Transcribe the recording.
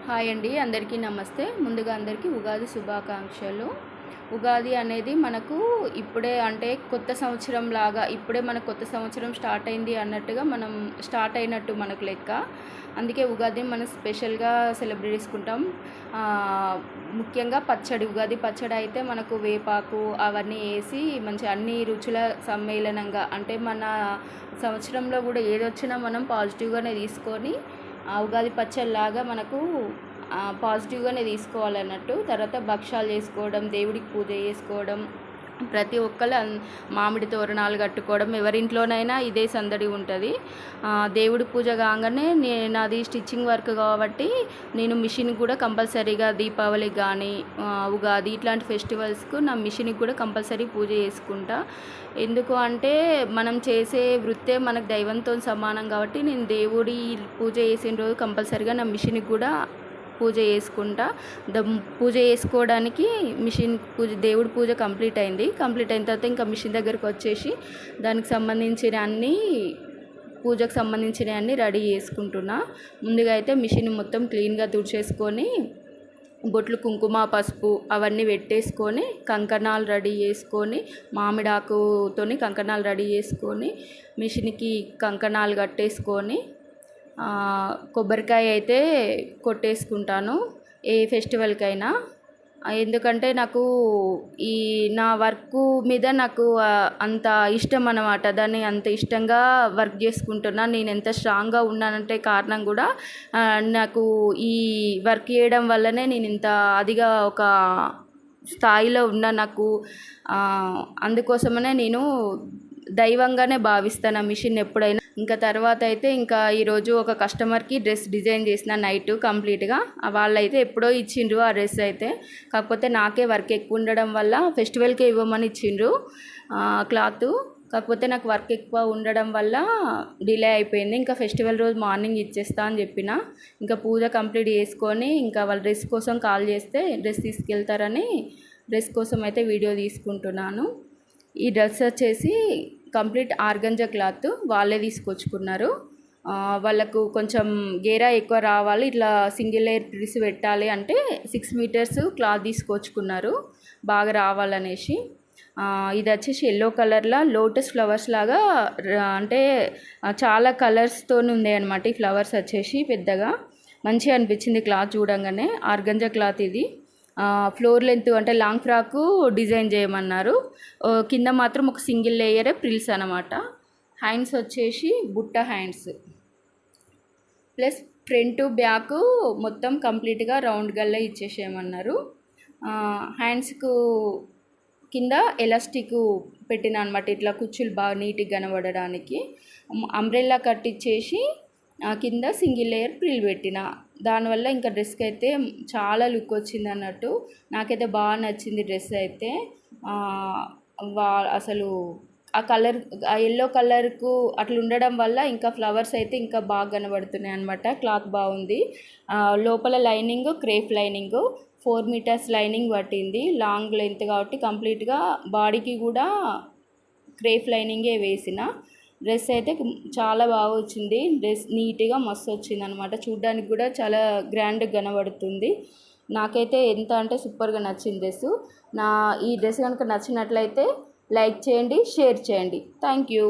Hi అండి, అందరికీ నమస్తే. ముందుగా అందరికీ ఉగాది శుభాకాంక్షలు. ఉగాది అనేది మనకు ఇప్పుడే అంటే కొత్త సంవత్సరం లాగా ఇప్పుడే మనకు కొత్త సంవత్సరం స్టార్ట్ అయింది అన్నట్టుగా మనం స్టార్ట్ అయినట్టు మనకు లెక్క. అందుకే ఉగాది మనం స్పెషల్గా సెలబ్రేట్ చేసుకుంటాం. ముఖ్యంగా పచ్చడి, ఉగాది పచ్చడి అయితే మనకు వేపాకు అవన్నీ వేసి మంచి అన్ని రుచుల సమ్మేళనంగా, అంటే మన సంవత్సరంలో కూడా ఏదొచ్చినా మనం పాజిటివ్గానే తీసుకొని ఉగాది పచ్చడిలాగా మనకు పాజిటివ్గానే తీసుకోవాలన్నట్టు. తర్వాత భక్షాలు చేసుకోవడం, దేవుడికి పూజ చేసుకోవడం, ప్రతి ఒక్కరు మామిడి తోరణాలు కట్టుకోవడం, ఎవరింట్లోనైనా ఇదే సందడి ఉంటుంది. దేవుడి పూజ కాగానే నాది స్టిచ్చింగ్ వర్క్ కాబట్టి నేను మిషన్ కూడా కంపల్సరీగా దీపావళికి కానీ ఉగాది ఇట్లాంటి ఫెస్టివల్స్కు నా మిషన్కి కూడా కంపల్సరీ పూజ చేసుకుంటా. ఎందుకు అంటే మనం చేసే వృత్తే మనకు దైవంతో సమానం కాబట్టి నేను దేవుడి పూజ చేసిన రోజు కంపల్సరీగా నా మిషన్కి కూడా పూజ చేసుకుంటా. పూజ చేసుకోవడానికి మిషన్ పూజ, దేవుడి పూజ కంప్లీట్ అయిన తర్వాత ఇంకా మిషన్ దగ్గరికి వచ్చేసి దానికి సంబంధించిన అన్నీ పూజకు సంబంధించిన అన్నీ రెడీ చేసుకుంటున్నా. ముందుగా అయితే మిషన్ మొత్తం క్లీన్గా తుడిచేసుకొని బొట్లు, కుంకుమ, పసుపు అవన్నీ పెట్టేసుకొని కంకణాలు రెడీ చేసుకొని, మామిడాకుతోని కంకణాలు రెడీ చేసుకొని మిషన్కి కంకణాలు కట్టేసుకొని కొబ్బరికాయ అయితే కొట్టేసుకుంటాను ఏ ఫెస్టివల్కైనా. ఎందుకంటే నాకు ఈ నా వర్క్ మీద నాకు అంత ఇష్టం అన్నమాట. దాన్ని అంత ఇష్టంగా వర్క్ చేసుకుంటున్నా. నేను ఎంత స్ట్రాంగ్గా ఉన్నానంటే కారణం కూడా నాకు ఈ వర్క్ చేయడం వల్లనే నేను ఇంత అదిగా ఒక స్థాయిలో ఉన్నా. నాకు అందుకోసమనే నేను దైవంగానే భావిస్తాను ఆ మిషన్ ఎప్పుడైనా. ఇంకా తర్వాత అయితే ఇంకా ఈరోజు ఒక కస్టమర్కి డ్రెస్ డిజైన్ చేసిన నైట్ కంప్లీట్గా. వాళ్ళైతే ఎప్పుడో ఇచ్చిండ్రు ఆ డ్రెస్ అయితే, కాకపోతే నాకే వర్క్ ఎక్కువ ఉండడం వల్ల ఫెస్టివల్కే ఇవ్వమని ఇచ్చిండ్రు క్లాత్. కాకపోతే నాకు వర్క్ ఎక్కువ ఉండడం వల్ల డిలే అయిపోయింది. ఇంకా ఫెస్టివల్ రోజు మార్నింగ్ ఇచ్చేస్తా అని చెప్పిన. ఇంకా పూజ కంప్లీట్ చేసుకొని ఇంకా వాళ్ళ డ్రెస్ కోసం కాల్ చేస్తే డ్రెస్ తీసుకెళ్తారని డ్రెస్ కోసం అయితే వీడియో తీసుకుంటున్నాను. ఈ డ్రెస్ వచ్చేసి కంప్లీట్ ఆర్గంజా క్లాత్ వాళ్ళే తీసుకొచ్చుకున్నారు. వాళ్ళకు కొంచెం గేరా ఎక్కువ రావాలి, ఇట్లా సింగిల్ లేయర్ ప్రిల్స్ పెట్టాలి అంటే 6 మీటర్స్ క్లాత్ తీసుకొచ్చుకున్నారు బాగా రావాలనేసి. ఇది వచ్చేసి ఎల్లో కలర్లో లోటస్ ఫ్లవర్స్ లాగా, అంటే చాలా కలర్స్తో ఉంది అనమాట. ఈ ఫ్లవర్స్ వచ్చేసి పెద్దగా మంచిగా అనిపించింది క్లాత్ చూడంగానే. ఆర్గంజా క్లాత్ ఇది. ఫ్లోర్ లెంత్ అంటే లాంగ్ ఫ్రాకు డిజైన్ చేయమన్నారు. కింద మాత్రం ఒక సింగిల్ లేయరే ప్రిల్స్ అనమాట. హ్యాండ్స్ వచ్చేసి బుట్ట హ్యాండ్స్ ప్లస్ ఫ్రంట్ బ్యాక్ మొత్తం కంప్లీట్గా రౌండ్ గల్లా ఇచ్చేసేయమన్నారు. హ్యాండ్స్కు కింద ఎలాస్టిక్ పెట్టిన అనమాట, ఇట్లా కుచ్చులు బాగా నీట్గా కనబడడానికి. అంబ్రెల్లా కట్టించేసి కింద సింగిల్ లేయర్ ప్రిల్ పెట్టిన. దానివల్ల ఇంకా డ్రెస్కి అయితే చాలా లుక్ వచ్చింది అన్నట్టు. నాకైతే బాగా నచ్చింది డ్రెస్ అయితే. అసలు ఆ కలర్, ఆ ఎల్లో కలర్కు అట్లా ఉండడం వల్ల ఇంకా ఫ్లవర్స్ అయితే ఇంకా బాగా కనబడుతున్నాయి అనమాట. క్లాత్ బాగుంది. లోపల lining crepe lining 4 metres lining పట్టింది. లాంగ్ లెంత్ కాబట్టి కంప్లీట్గా బాడీకి కూడా క్రేప్ లైనింగే వేసిన. డ్రెస్ అయితే చాలా బాగా వచ్చింది. డ్రెస్ నీట్గా మస్తు వచ్చింది అనమాట. చూడ్డానికి కూడా చాలా గ్రాండ్గా కనబడుతుంది. నాకైతే ఎంత అంటే సూపర్గా నచ్చింది డ్రెస్. ఈ డ్రెస్ కనుక నచ్చినట్లయితే లైక్ చేయండి, షేర్ చేయండి. Thank you.